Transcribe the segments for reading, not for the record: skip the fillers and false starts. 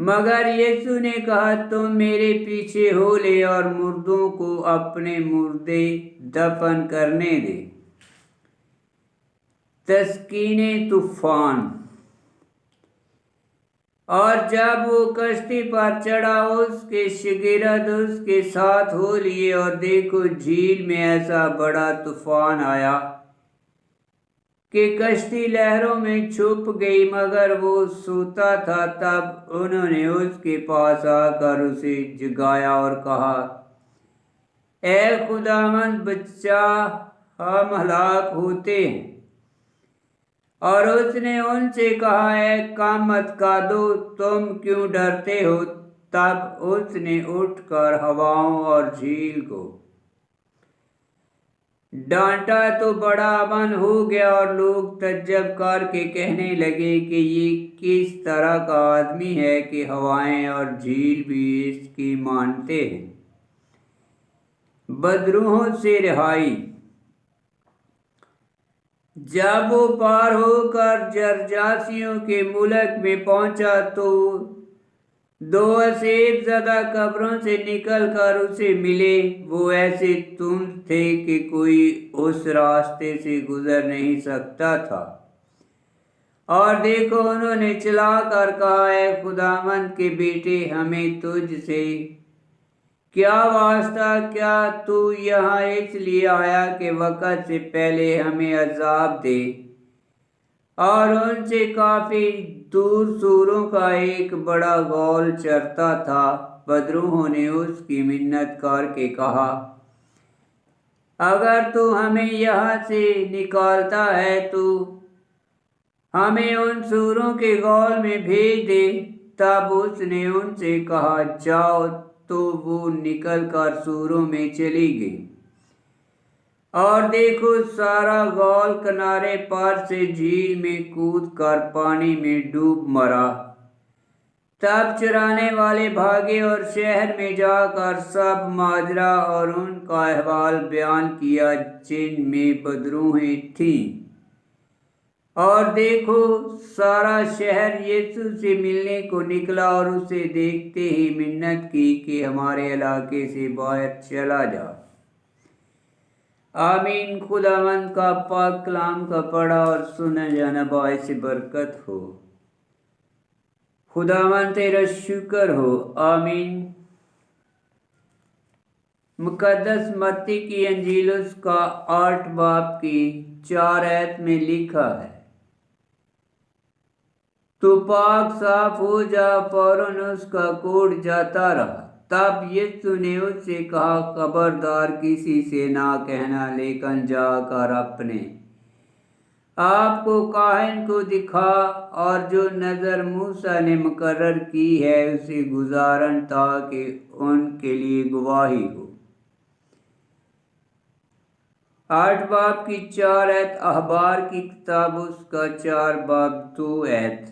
مگر یسوع نے کہا تم میرے پیچھے ہو لے اور مردوں کو اپنے مردے دفن کرنے دے۔ تسکین طوفان۔ اور جب وہ کشتی پر چڑھا اس کے شاگرد اس کے ساتھ ہو لیے، اور دیکھو جھیل میں ایسا بڑا طوفان آیا کہ کشتی لہروں میں چھپ گئی، مگر وہ سوتا تھا۔ تب انہوں نے اس کے پاس آ کر اسے جگایا اور کہا، اے خداوند بچا، ہم ہلاک ہوتے ہیں۔ اور اس نے ان سے کہا، اے کم عقیدو، تم کیوں ڈرتے ہو؟ تب اس نے اٹھ کر ہواؤں اور جھیل کو ڈانٹا تو بڑا امن ہو گیا، اور لوگ تعجب کر کے کہنے لگے کہ یہ کس طرح کا آدمی ہے کہ ہوائیں اور جھیل بھی اس کی مانتے ہیں۔ بدروحوں سے رہائی۔ جب وہ پار ہو کر جرجاسیوں کے ملک میں پہنچا تو دو اسیب زدہ قبروں سے نکل کر اسے ملے۔ وہ ایسے تند تھے کہ کوئی اس راستے سے گزر نہیں سکتا تھا۔ اور دیکھو انہوں نے چلا کر کہا، اے خداوند کے بیٹے، ہمیں تجھ سے کیا واسطہ؟ کیا تو یہاں اس لیے آیا کہ وقت سے پہلے ہمیں عذاب دے؟ اور ان سے کافی دور سوروں کا ایک بڑا غول چرتا تھا۔ بدروحوں نے اس کی منت کر کے کہا، اگر تو ہمیں یہاں سے نکالتا ہے تو ہمیں ان سوروں کے غول میں بھیج دے۔ تب اس نے ان سے کہا، جاؤ۔ تو وہ نکل کر سوروں میں چلی گئی، اور دیکھو سارا غول کنارے پر سے جھیل میں کود کر پانی میں ڈوب مرا۔ تب چرانے والے بھاگے اور شہر میں جا کر سب ماجرا اور ان کا احوال بیان کیا جن میں بدروحیں تھیں۔ اور دیکھو سارا شہر یسوع سے ملنے کو نکلا، اور اسے دیکھتے ہی منت کی کہ ہمارے علاقے سے باہر چلا جا۔ آمین۔ خداوند کا پاک کلام کا پڑھا اور سنا جانا باعث برکت ہو۔ خداوند تیرا شکر ہو۔ آمین۔ مقدس متی کی انجیل اس کا 8 باب کی 4 آیت میں لکھا ہے، تو پاک صاف ہو جا۔ فوراً اس کا کوڑ جاتا رہا۔ تب یسوع نے اس سے کہا، خبردار کسی سے نہ کہنا، لیکن جا کر اپنے آپ کو کاہن کو دکھا، اور جو نذر موسیٰ نے مقرر کی ہے اسے گزارن، تاکہ ان کے لیے گواہی ہو۔ 8 باب کی 4 آیت۔ اخبار کی کتاب اس کا 4 باب 2 آیت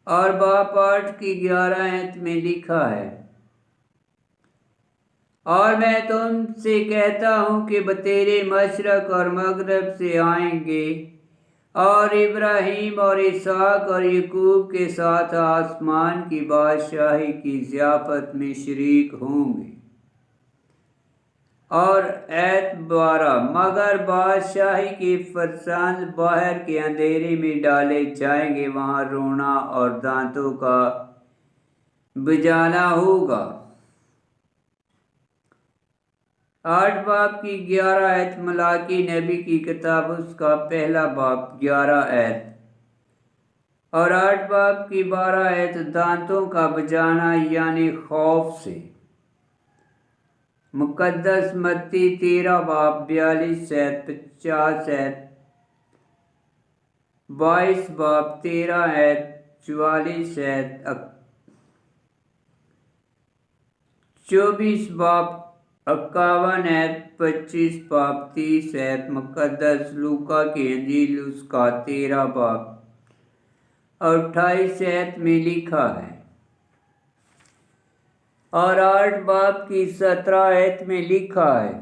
اور باب 8 کی 11 آیت میں لکھا ہے، اور میں تم سے کہتا ہوں کہ بطیرے مشرق اور مغرب سے آئیں گے، اور ابراہیم اور اسحاق اور یعقوب کے ساتھ آسمان کی بادشاہی کی ضیافت میں شریک ہوں گے۔ اور آیت 12، مگر بادشاہی کے فرزند باہر کے اندھیرے میں ڈالے جائیں گے، وہاں رونا اور دانتوں کا بجانا ہوگا۔ 8 باب کی 11 آیت۔ ملاکی نبی کی کتاب اس کا 1 باب 11 آیت اور 8 باب کی 12 آیت۔ دانتوں کا بجانا یعنی خوف سے۔ مقدس متی 13 باب 42 آیت 50 آیت، 22 باب 13 آیت 44 آیت، 24 باب 51 آیت، 25 باب 30 آیت۔ مقدس لوکا کی انجیل اس کا 13 باب اور 28 آیت میں لکھا ہے، اور 8 باب کی 17 آیت میں لکھا ہے،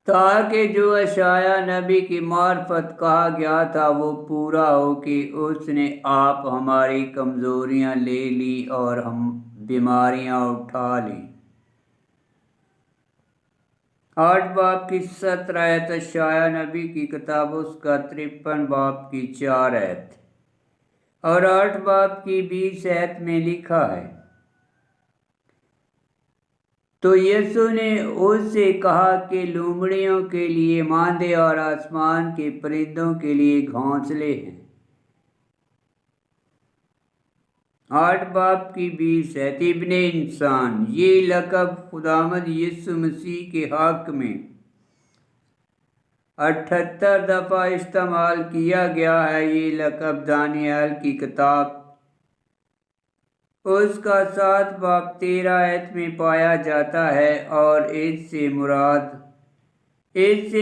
تاکہ جو اشعیا نبی کی معرفت کہا گیا تھا وہ پورا ہو کہ اس نے آپ ہماری کمزوریاں لے لی اور ہم بیماریاں اٹھا لیں۔ 8 باب کی 17 آیت اشعیا نبی کی کتاب اس کا 53 باب کی 4 آیت اور 8 باب کی 20 آیت میں لکھا ہے، تو یسوع نے اس سے کہا کہ لومڑیوں کے لیے ماندے اور آسمان کے پرندوں کے لیے گھونسلے ہیں۔ 8 باب کی 20 ہے، ابن انسان، یہ لقب خداوند یسوع مسیح کے حق میں 78 دفعہ استعمال کیا گیا ہے۔ یہ لقب دانیال کی کتاب اس کا 7 باب 13 آیت میں پایا جاتا ہے، اور اس سے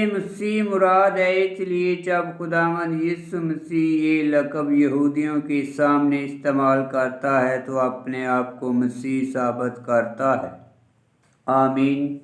مسیح مراد ہے۔ اس لیے جب خداوند یسوع مسیح یہ لقب یہودیوں کے سامنے استعمال کرتا ہے تو اپنے آپ کو مسیح ثابت کرتا ہے۔ آمین۔